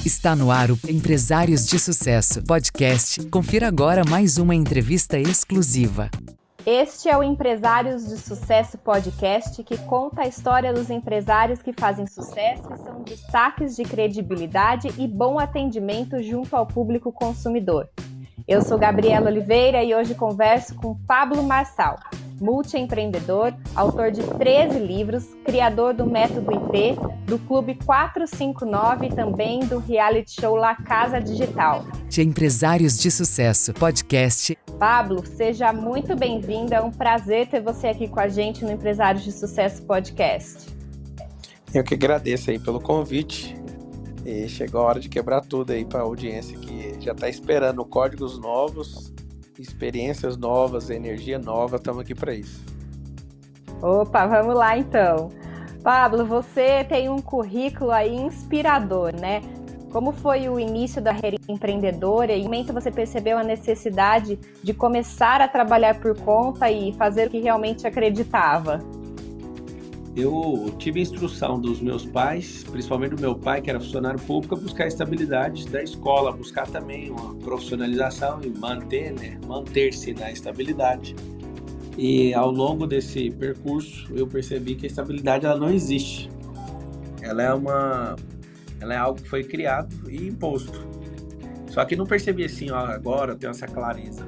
Está no ar o Empresários de Sucesso podcast. Confira agora mais uma entrevista exclusiva. Este é o Empresários de Sucesso podcast, que conta a história dos empresários que fazem sucesso e são destaques de credibilidade e bom atendimento junto ao público consumidor. Eu sou Gabriela Oliveira e hoje converso com Pablo Marçal, multiempreendedor, autor de 13 livros, criador do Método IT, do Clube 459 e também do reality show La Casa Digital. De Empresários de Sucesso podcast. Pablo, seja muito bem-vindo, é um prazer ter você aqui com a gente no Empresários de Sucesso podcast. Eu que agradeço aí pelo convite e chegou a hora de quebrar tudo aí para a audiência que já está esperando códigos novos, experiências novas, energia nova, estamos aqui para isso. Opa, vamos lá então. Pablo, você tem um currículo aí inspirador, né? Como foi o início da carreira empreendedora e em que momento você percebeu a necessidade de começar a trabalhar por conta e fazer o que realmente acreditava? Eu tive instrução dos meus pais, principalmente do meu pai, que era funcionário público, a buscar a estabilidade da escola, buscar também uma profissionalização e manter-se na estabilidade. E ao longo desse percurso, eu percebi que a estabilidade ela não existe. Ela é algo que foi criado e imposto. Só que não percebi assim, agora eu tenho essa clareza.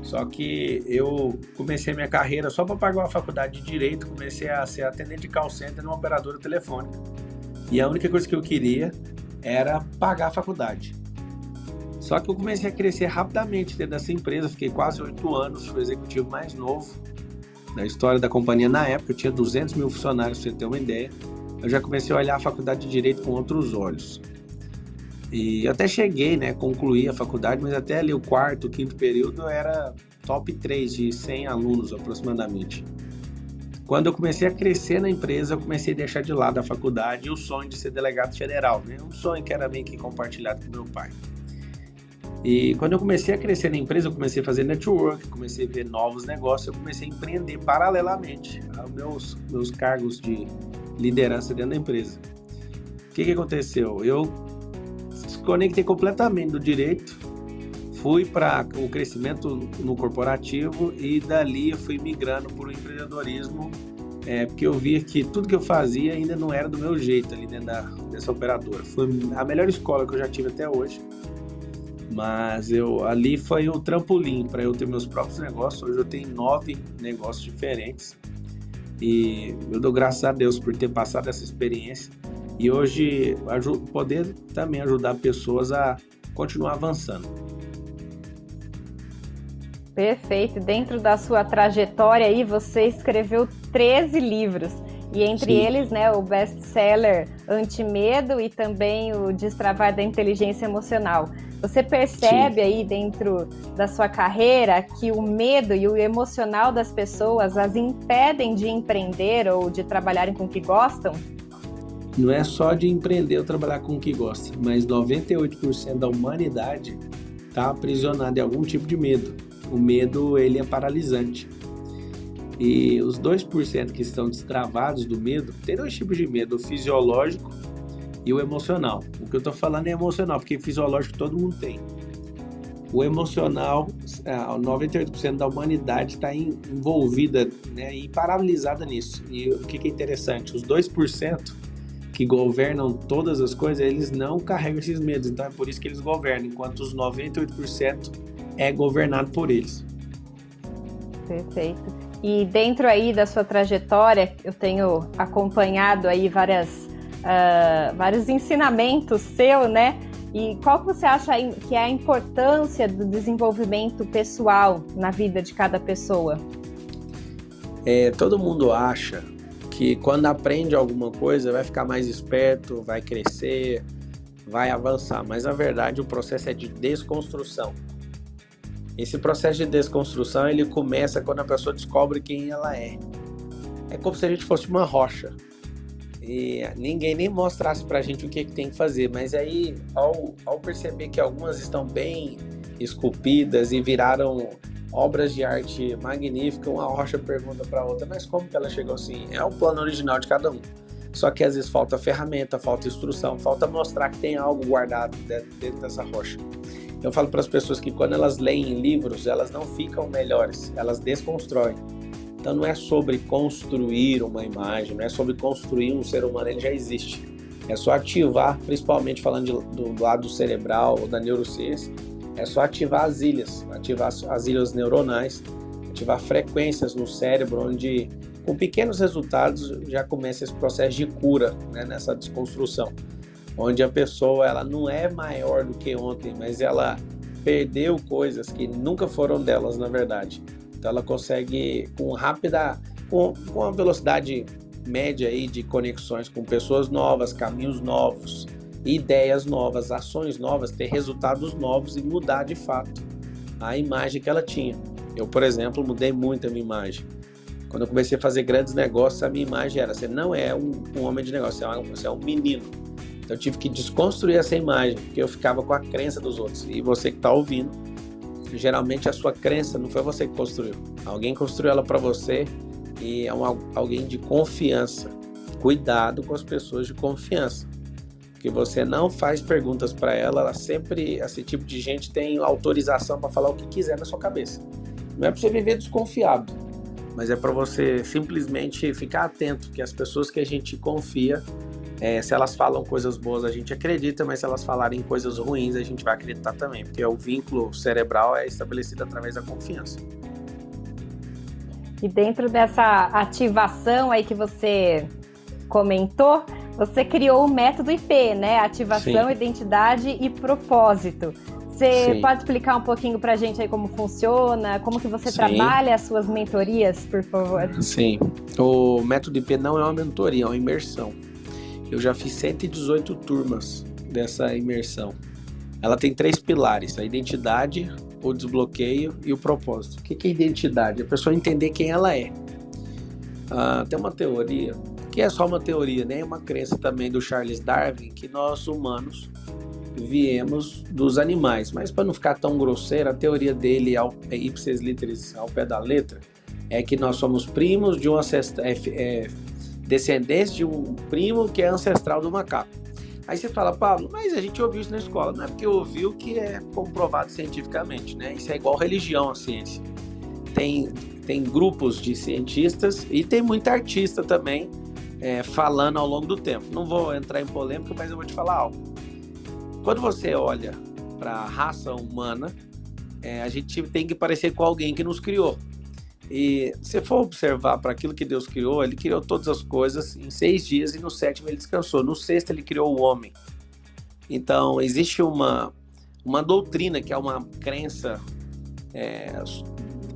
Só que eu comecei minha carreira só para pagar uma faculdade de Direito, comecei a ser atendente de call center numa operadora telefônica. E a única coisa que eu queria era pagar a faculdade. Só que eu comecei a crescer rapidamente dentro dessa empresa, fiquei quase 8 anos, fui o executivo mais novo da história da companhia na época, eu tinha 200 mil funcionários, pra você ter uma ideia. Eu já comecei a olhar a faculdade de Direito com outros olhos. E eu até cheguei, concluí a faculdade, mas até ali o quarto, quinto período era top 3 de 100 alunos aproximadamente. Quando eu comecei a crescer na empresa, eu comecei a deixar de lado a faculdade e o sonho de ser delegado federal, um sonho que era meio que compartilhado com meu pai. E quando eu comecei a crescer na empresa, eu comecei a fazer network, comecei a ver novos negócios, eu comecei a empreender paralelamente aos meus cargos de liderança dentro da empresa. O que aconteceu? Eu desconectei completamente do direito, fui para o crescimento no corporativo e dali eu fui migrando para o empreendedorismo, porque eu via que tudo que eu fazia ainda não era do meu jeito ali dentro dessa operadora. Foi a melhor escola que eu já tive até hoje, mas ali foi o trampolim para eu ter meus próprios negócios. Hoje eu tenho 9 negócios diferentes e eu dou graças a Deus por ter passado essa experiência. E hoje poder também ajudar pessoas a continuar avançando. Perfeito. Dentro da sua trajetória aí, você escreveu 13 livros. E entre eles, o best-seller Antimedo e também o Destravar da Inteligência Emocional. Você percebe aí dentro da sua carreira que o medo e o emocional das pessoas as impedem de empreender ou de trabalharem com o que gostam? Não é só de empreender ou trabalhar com o que gosta, mas 98% da humanidade está aprisionada em algum tipo de medo. O medo, ele é paralisante. E os 2% que estão destravados do medo, tem 2 tipos de medo, o fisiológico e o emocional. O que eu estou falando é emocional, porque fisiológico todo mundo tem. O emocional, 98% da humanidade está envolvida e paralisada nisso. E o que é interessante, os 2% que governam todas as coisas, eles não carregam esses medos, então é por isso que eles governam, enquanto os 98% é governado por eles. Perfeito. E dentro aí da sua trajetória, eu tenho acompanhado aí vários ensinamentos seu, E qual que você acha que é a importância do desenvolvimento pessoal na vida de cada pessoa? Todo mundo acha que quando aprende alguma coisa vai ficar mais esperto, vai crescer, vai avançar, mas na verdade o processo é de desconstrução. Esse processo de desconstrução ele começa quando a pessoa descobre quem ela é. É como se a gente fosse uma rocha e ninguém nem mostrasse pra gente o que tem que fazer, mas aí ao perceber que algumas estão bem esculpidas e viraram obras de arte magníficas, uma rocha pergunta para outra, mas como que ela chegou assim? É o plano original de cada um. Só que às vezes falta ferramenta, falta instrução, falta mostrar que tem algo guardado dentro dessa rocha. Eu falo para as pessoas que quando elas leem livros, elas não ficam melhores, elas desconstroem. Então não é sobre construir uma imagem, não é sobre construir um ser humano, ele já existe. É só ativar, principalmente falando do lado cerebral ou da neurociência, é só ativar as ilhas neuronais, ativar frequências no cérebro, onde com pequenos resultados já começa esse processo de cura, né, nessa desconstrução. Onde a pessoa ela não é maior do que ontem, mas ela perdeu coisas que nunca foram delas, na verdade. Então ela consegue, com uma velocidade média aí de conexões com pessoas novas, caminhos novos, ideias novas, ações novas, ter resultados novos e mudar de fato a imagem que ela tinha. Eu, por exemplo, mudei muito a minha imagem. Quando eu comecei a fazer grandes negócios, a minha imagem era: você não é um homem de negócio, você é um menino. Então eu tive que desconstruir essa imagem, porque eu ficava com a crença dos outros. E você que está ouvindo, geralmente a sua crença não foi você que construiu. Alguém construiu ela para você e é alguém de confiança. Cuidado com as pessoas de confiança. Porque você não faz perguntas para ela sempre, esse tipo de gente tem autorização para falar o que quiser na sua cabeça. Não é para você viver desconfiado, mas é para você simplesmente ficar atento que as pessoas que a gente confia, se elas falam coisas boas, a gente acredita, mas se elas falarem coisas ruins, a gente vai acreditar também, porque o vínculo cerebral é estabelecido através da confiança. E dentro dessa ativação aí que você comentou, você criou o método IP, né? Ativação, Sim. Identidade e propósito. Você Sim. pode explicar um pouquinho pra gente aí como funciona, como que você Sim. trabalha as suas mentorias, por favor? Sim, o método IP não é uma mentoria, é uma imersão. Eu já fiz 118 turmas dessa imersão. Ela tem 3 pilares: a identidade, o desbloqueio e o propósito. O que é identidade? A pessoa entender quem ela é. Tem uma teoria, que é só uma teoria, né? Uma crença também do Charles Darwin, que nós humanos viemos dos animais. Mas para não ficar tão grosseiro, a teoria dele, ipsis literis, ao pé da letra, é que nós somos primos de um ancestral, descendentes de um primo que é ancestral do macaco. Aí você fala: Pablo, mas a gente ouviu isso na escola. Não é porque ouviu que é comprovado cientificamente, né? Isso é igual religião, a ciência. Tem grupos de cientistas e tem muita artista também falando ao longo do tempo. Não vou entrar em polêmica, mas eu vou te falar algo. Quando você olha para a raça humana, a gente tem que parecer com alguém que nos criou. E se for observar para aquilo que Deus criou, ele criou todas as coisas em 6 dias e no 7º ele descansou. No 6º ele criou o homem. Então existe uma doutrina que é uma crença,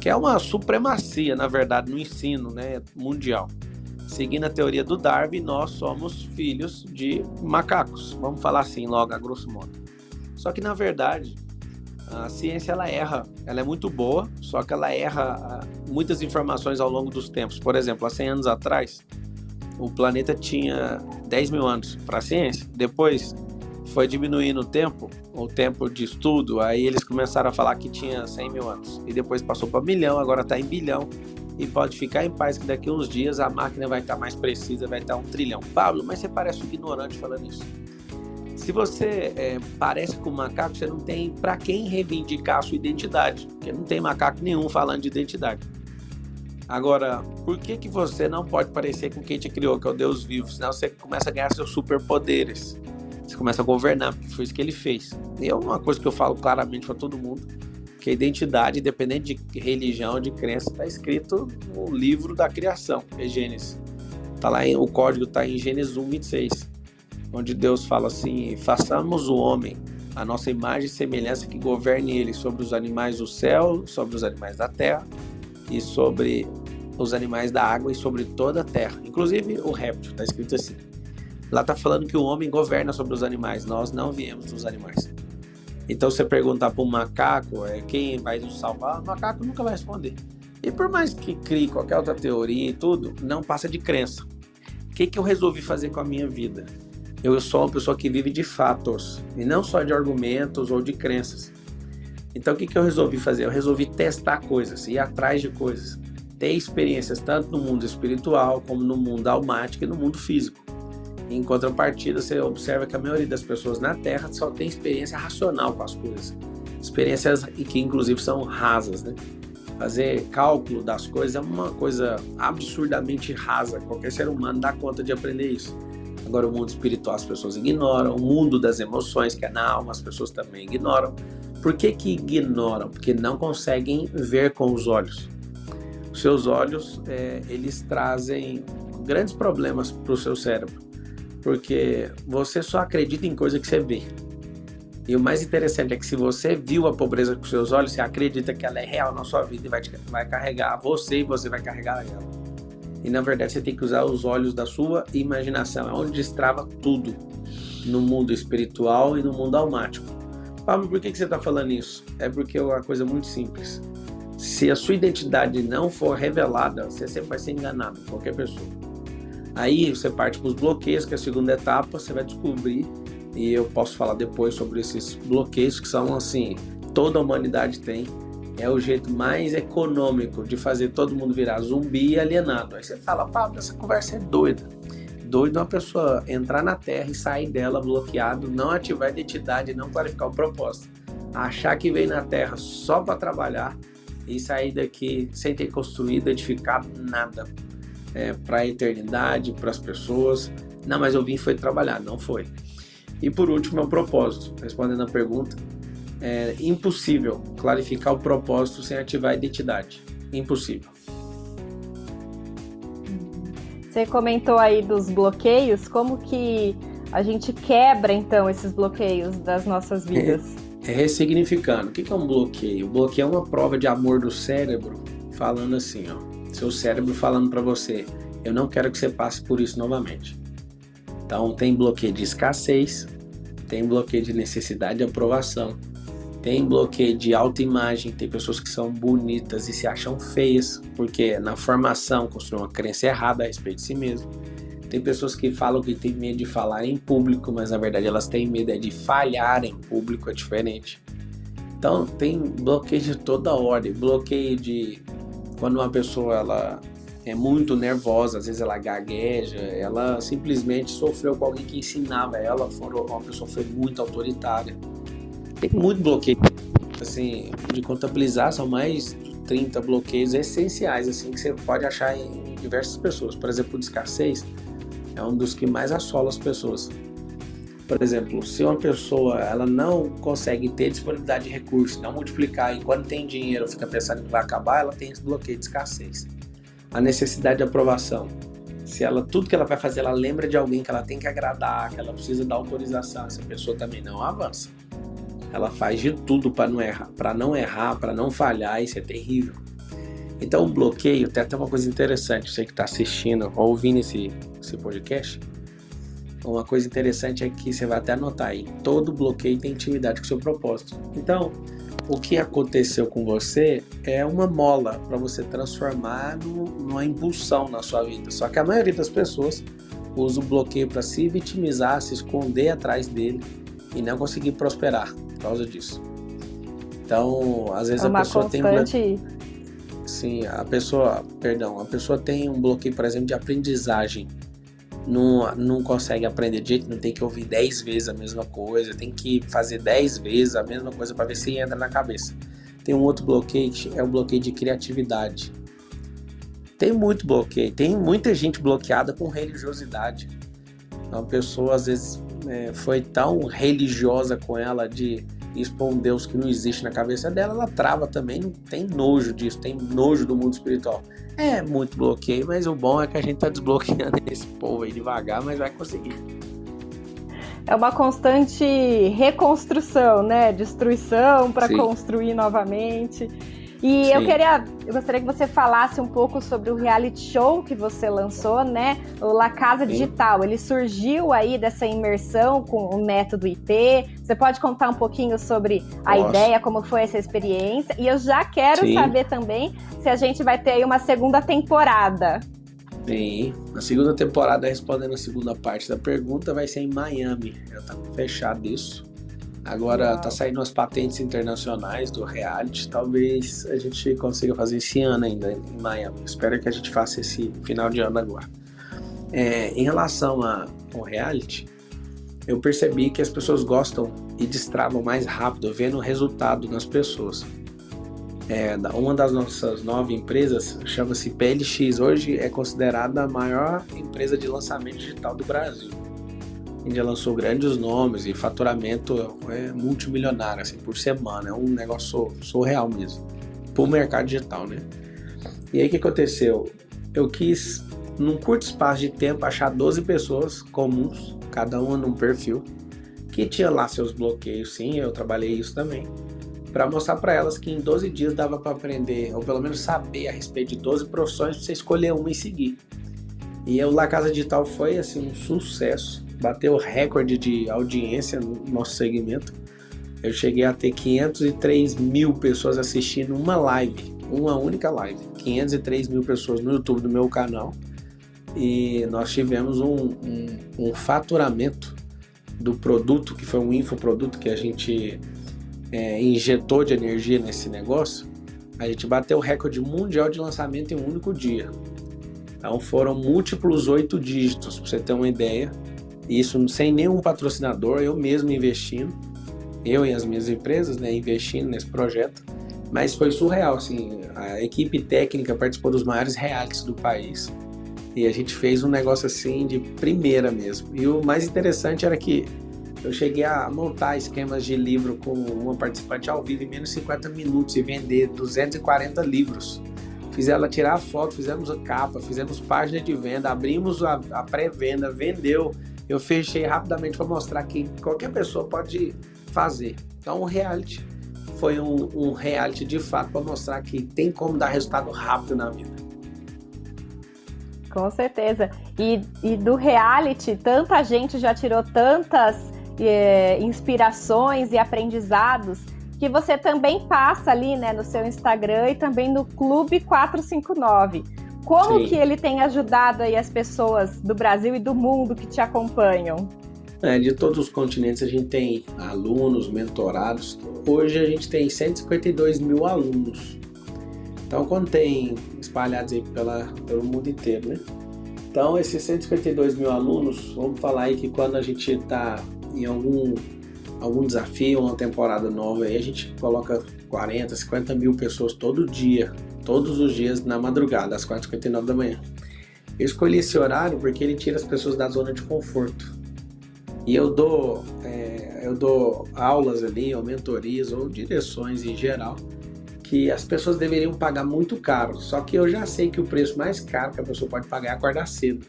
que é uma supremacia, na verdade, no ensino, né, mundial. Seguindo a teoria do Darwin, nós somos filhos de macacos. Vamos falar assim logo, a grosso modo. Só que na verdade a ciência ela erra, ela é muito boa, só que ela erra muitas informações ao longo dos tempos. Por exemplo, há 100 anos atrás, o planeta tinha 10 mil anos para a ciência. Depois foi diminuindo o tempo de estudo, aí eles começaram a falar que tinha 100 mil anos. E depois passou para milhão, agora está em bilhão. E pode ficar em paz que daqui a uns dias a máquina vai estar mais precisa, vai estar 1 trilhão. Pablo, mas você parece um ignorante falando isso. Se você parece com um macaco, você não tem para quem reivindicar a sua identidade, porque não tem macaco nenhum falando de identidade. Agora, por que você não pode parecer com quem te criou, que é o Deus vivo? Senão você começa a ganhar seus superpoderes. Você começa a governar, porque foi isso que ele fez. E é uma coisa que eu falo claramente para todo mundo, que a identidade, independente de religião, de crença, está escrito no livro da criação, é Gênesis. Tá lá, o código está em Gênesis 1:26. Onde Deus fala assim: façamos o homem a nossa imagem e semelhança, que governe ele sobre os animais do céu, sobre os animais da terra e sobre os animais da água e sobre toda a terra, inclusive o réptil, está escrito assim. Lá está falando que o homem governa sobre os animais, nós não viemos dos animais. Então você perguntar para um macaco quem vai nos salvar, o macaco nunca vai responder. E por mais que crie qualquer outra teoria e tudo, não passa de crença. O que eu resolvi fazer com a minha vida? Eu sou uma pessoa que vive de fatos, e não só de argumentos ou de crenças. Então o que eu resolvi fazer? Eu resolvi testar coisas, ir atrás de coisas, ter experiências tanto no mundo espiritual, como no mundo almático e no mundo físico. Em contrapartida, você observa que a maioria das pessoas na Terra só tem experiência racional com as coisas. Experiências que, inclusive, são rasas, né? Fazer cálculo das coisas é uma coisa absurdamente rasa. Qualquer ser humano dá conta de aprender isso. Agora, o mundo espiritual as pessoas ignoram. O mundo das emoções, que é na alma, as pessoas também ignoram. Por que ignoram? Porque não conseguem ver com os olhos. Os seus olhos, eles trazem grandes problemas para o seu cérebro. Porque você só acredita em coisa que você vê. E o mais interessante é que se você viu a pobreza com seus olhos, você acredita que ela é real na sua vida e vai carregar você e você vai carregar ela. E na verdade você tem que usar os olhos da sua imaginação, é onde destrava tudo no mundo espiritual e no mundo almático. Pablo, por que você está falando isso? É porque é uma coisa muito simples. Se a sua identidade não for revelada, você sempre vai ser enganado, qualquer pessoa. Aí você parte para os bloqueios, que é a segunda etapa, você vai descobrir, e eu posso falar depois sobre esses bloqueios que são assim, toda a humanidade tem, é o jeito mais econômico de fazer todo mundo virar zumbi e alienado. Aí você fala, Pablo, essa conversa é doida. Doido uma pessoa entrar na Terra e sair dela bloqueado, não ativar a identidade, não clarificar o propósito. Achar que veio na Terra só para trabalhar e sair daqui sem ter construído, edificado nada. Para a eternidade, para as pessoas. Não, mas eu vim foi trabalhar, não foi. E por último é o propósito. Respondendo a pergunta, é impossível clarificar o propósito sem ativar a identidade. Impossível. Você comentou aí dos bloqueios, como que a gente quebra então esses bloqueios das nossas vidas? Ressignificando. O que é um bloqueio? O bloqueio é uma prova de amor do cérebro, falando assim, ó. Seu cérebro falando para você, eu não quero que você passe por isso novamente. Então tem bloqueio de escassez, tem bloqueio de necessidade de aprovação, tem bloqueio de autoimagem, tem pessoas que são bonitas e se acham feias, porque na formação construíram uma crença errada a respeito de si mesmo. Tem pessoas que falam que tem medo de falar em público, mas na verdade elas têm medo de falhar em público, é diferente. Então tem bloqueio de toda ordem, bloqueio de quando uma pessoa ela é muito nervosa, às vezes ela gagueja, ela simplesmente sofreu com alguém que ensinava ela, uma pessoa foi muito autoritária. Tem muito bloqueio, assim, de contabilizar, são mais de 30 bloqueios essenciais, assim, que você pode achar em diversas pessoas. Por exemplo, o de escassez é um dos que mais assola as pessoas. Por exemplo, se uma pessoa ela não consegue ter disponibilidade de recursos, não multiplicar, e quando tem dinheiro fica pensando que vai acabar, ela tem esse bloqueio de escassez. A necessidade de aprovação. Se ela, tudo que ela vai fazer, ela lembra de alguém que ela tem que agradar, que ela precisa dar autorização, essa pessoa também não avança. Ela faz de tudo para não errar, para não falhar, isso é terrível. Então o bloqueio, tem até uma coisa interessante, você que está assistindo ou ouvindo esse podcast, uma coisa interessante é que você vai até anotar aí, todo bloqueio tem intimidade com o seu propósito. Então, o que aconteceu com você é uma mola para você transformar numa impulsão na sua vida. Só que a maioria das pessoas usa o bloqueio para se vitimizar, se esconder atrás dele e não conseguir prosperar por causa disso. Então, às vezes a pessoa tem sim, a pessoa tem um bloqueio, por exemplo, de aprendizagem. Não consegue aprender de jeito, não tem que ouvir 10 vezes a mesma coisa, tem que fazer 10 vezes a mesma coisa para ver se entra na cabeça. Tem um outro bloqueio, é o bloqueio de criatividade. Tem muito bloqueio, tem muita gente bloqueada com religiosidade. Uma pessoa às vezes foi tão religiosa com ela de expor um Deus que não existe na cabeça dela, ela trava também, não tem nojo disso, tem nojo do mundo espiritual. É muito bloqueio, mas o bom é que a gente tá desbloqueando esse povo aí devagar, mas vai conseguir. É uma constante reconstrução, né? Destruição para construir novamente. E eu gostaria que você falasse um pouco sobre o reality show que você lançou, né? O La Casa Digital. Ele surgiu aí dessa imersão com o método IP. Você pode contar um pouquinho sobre a ideia, como foi essa experiência? E eu já quero saber também se a gente vai ter aí uma segunda temporada. Sim, a segunda temporada, respondendo a segunda parte da pergunta, vai ser em Miami. Já tá fechado isso. Agora tá saindo as patentes internacionais do reality, talvez a gente consiga fazer esse ano ainda em Miami. Espero que a gente faça esse final de ano agora. Em relação ao reality, eu percebi que as pessoas gostam e destravam mais rápido vendo o resultado nas pessoas. Uma das nossas 9 empresas chama-se PLX, hoje é considerada a maior empresa de lançamento digital do Brasil. A gente já lançou grandes nomes e faturamento multimilionário assim, por semana, é um negócio surreal mesmo, para o mercado digital, né? E aí o que aconteceu? Eu quis, num curto espaço de tempo, achar 12 pessoas comuns, cada uma num perfil, que tinha lá seus bloqueios, sim, eu trabalhei isso também, para mostrar para elas que em 12 dias dava para aprender, ou pelo menos saber a respeito de 12 profissões, para você escolher uma e seguir. E o La Casa Digital foi assim, um sucesso, bateu recorde de audiência no nosso segmento. Eu cheguei a ter 503 mil pessoas assistindo uma live, uma única live, 503 mil pessoas no YouTube do meu canal, e nós tivemos um faturamento do produto, que foi um infoproduto que a gente injetou de energia nesse negócio. A gente bateu o recorde mundial de lançamento em um único dia. Então foram múltiplos 8 dígitos, para você ter uma ideia. Isso sem nenhum patrocinador, eu mesmo investindo, eu e as minhas empresas, né, investindo nesse projeto. Mas foi surreal, assim, a equipe técnica participou dos maiores realities do país e a gente fez um negócio assim de primeira mesmo. E o mais interessante era que eu cheguei a montar esquemas de livro com uma participante ao vivo em menos de 50 minutos e vender 240 livros. Fiz ela tirar a foto, fizemos a capa, fizemos página de venda, abrimos a pré-venda, vendeu. Eu fechei rapidamente para mostrar que qualquer pessoa pode fazer. Então o reality foi um reality de fato para mostrar que tem como dar resultado rápido na vida. Com certeza. E do reality, tanta gente já tirou tantas inspirações e aprendizados que você também passa ali, né, no seu Instagram e também no Clube 459. Como Sim. que ele tem ajudado aí as pessoas do Brasil e do mundo que te acompanham? De todos os continentes a gente tem alunos, mentorados. Hoje a gente tem 152 mil alunos. Então, quando tem espalhados aí pelo mundo inteiro, né? Então, esses 152 mil alunos, vamos falar aí que quando a gente está em algum desafio, uma temporada nova, aí a gente coloca 40, 50 mil pessoas todo dia, todos os dias na madrugada, às 4h59 da manhã. Eu escolhi esse horário porque ele tira as pessoas da zona de conforto. E eu dou aulas ali, ou mentorias, ou direções em geral, que as pessoas deveriam pagar muito caro. Só que eu já sei que o preço mais caro que a pessoa pode pagar é acordar cedo.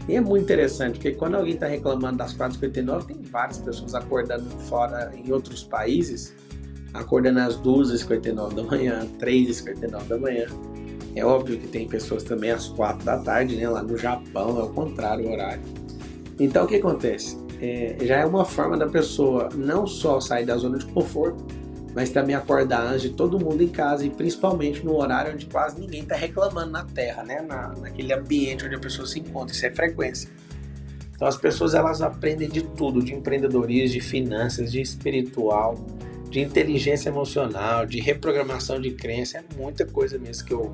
E é muito interessante, porque quando alguém está reclamando das 4h59, tem várias pessoas acordando fora em outros países, acordando às 2h59 da manhã, 3h59 da manhã. É óbvio que tem pessoas também às 4 da tarde, né? Lá no Japão é o contrário o horário. Então o que acontece? Já é uma forma da pessoa não só sair da zona de conforto, mas também acordar antes de todo mundo em casa e principalmente no horário onde quase ninguém está reclamando na Terra, né? Naquele ambiente onde a pessoa se encontra, isso é frequência. Então as pessoas elas aprendem de tudo, de empreendedorismo, de finanças, de espiritual, de inteligência emocional, de reprogramação de crença, é muita coisa mesmo que eu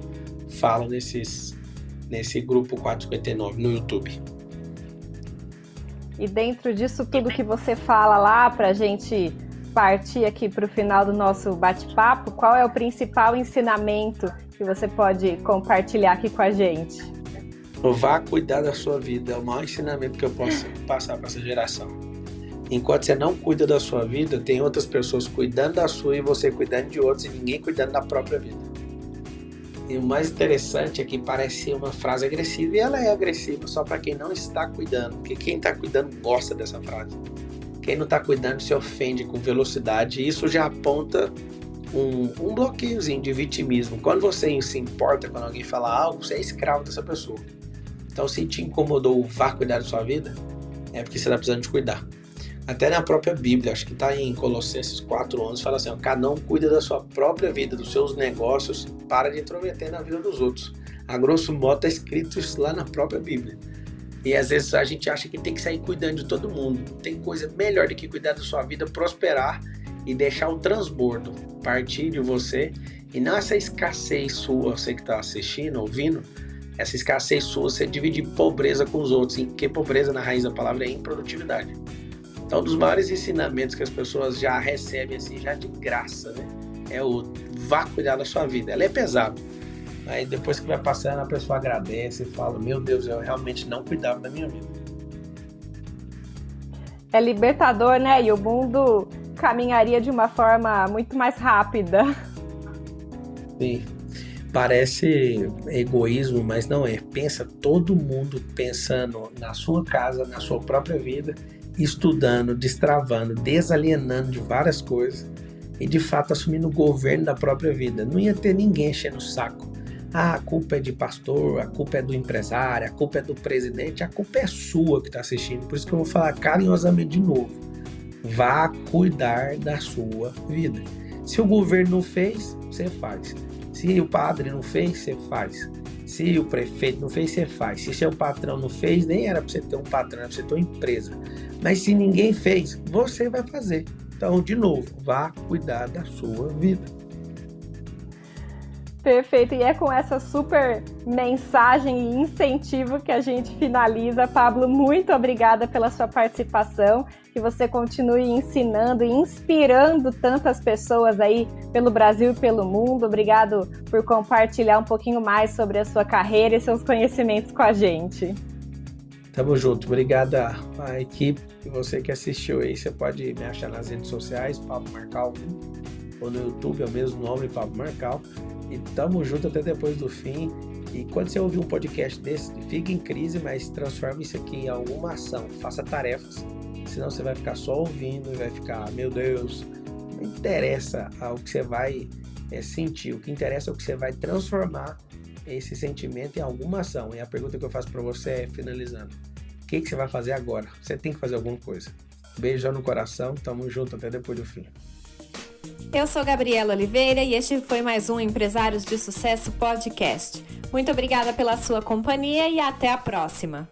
falo nesse grupo 459 no YouTube. E dentro disso tudo que você fala lá, para a gente partir aqui para o final do nosso bate-papo, qual é o principal ensinamento que você pode compartilhar aqui com a gente? Vá cuidar da sua vida, é o maior ensinamento que eu posso passar para essa geração. Enquanto você não cuida da sua vida, tem outras pessoas cuidando da sua e você cuidando de outros e ninguém cuidando da própria vida. E o mais interessante é que parece uma frase agressiva, e ela é agressiva só para quem não está cuidando, porque quem está cuidando gosta dessa frase. Quem não está cuidando se ofende com velocidade, e isso já aponta um bloqueiozinho de vitimismo. Quando você se importa quando alguém fala algo, você é escravo dessa pessoa. Então, se te incomodou, vá cuidar da sua vida, é porque você está precisando de cuidar. Até na própria Bíblia, acho que está em Colossenses 4:11, fala assim, cada um cuida da sua própria vida, dos seus negócios, para de intrometer na vida dos outros. A grosso modo está escrito isso lá na própria Bíblia. E às vezes a gente acha que tem que sair cuidando de todo mundo. Não tem coisa melhor do que cuidar da sua vida, prosperar e deixar o transbordo partir de você. E não essa escassez sua, você que está assistindo, ouvindo, essa escassez sua, você dividir pobreza com os outros, porque pobreza na raiz da palavra é improdutividade. Então, um dos maiores ensinamentos que as pessoas já recebem assim, já de graça, né? É o vá cuidar da sua vida. Ela é pesada. Aí depois que vai passando, a pessoa agradece e fala, meu Deus, eu realmente não cuidava da minha vida. É libertador, né? E o mundo caminharia de uma forma muito mais rápida. Sim. Parece egoísmo, mas não é. Pensa todo mundo pensando na sua casa, na sua própria vida, estudando, destravando, desalienando de várias coisas e de fato assumindo o governo da própria vida. Não ia ter ninguém enchendo o saco. Ah, a culpa é de pastor, a culpa é do empresário, a culpa é do presidente, a culpa é sua que está assistindo. Por isso que eu vou falar carinhosamente de novo. Vá cuidar da sua vida. Se o governo não fez, você faz. Se o padre não fez, você faz. Se o prefeito não fez, você faz. Se seu patrão não fez, nem era para você ter um patrão, era para você ter uma empresa. Mas se ninguém fez, você vai fazer. Então, de novo, vá cuidar da sua vida. Perfeito, e é com essa super mensagem e incentivo que a gente finaliza. Pablo, muito obrigada pela sua participação, que você continue ensinando e inspirando tantas pessoas aí pelo Brasil e pelo mundo. Obrigado por compartilhar um pouquinho mais sobre a sua carreira e seus conhecimentos com a gente. Tamo junto, obrigado à equipe, e você que assistiu aí, você pode me achar nas redes sociais, Pablo Marcal, ou no YouTube, é o mesmo nome, Pablo Marcal. E tamo junto até depois do fim. E quando você ouvir um podcast desse, fica em crise, mas transforme isso aqui em alguma ação. Faça tarefas. Senão você vai ficar só ouvindo e vai ficar, meu Deus. Não interessa o que você vai sentir. O que interessa é o que você vai transformar esse sentimento em alguma ação. E a pergunta que eu faço para você é, finalizando, o que você vai fazer agora? Você tem que fazer alguma coisa. Beijão no coração. Tamo junto até depois do fim. Eu sou Gabriela Oliveira e este foi mais um Empresários de Sucesso Podcast. Muito obrigada pela sua companhia e até a próxima.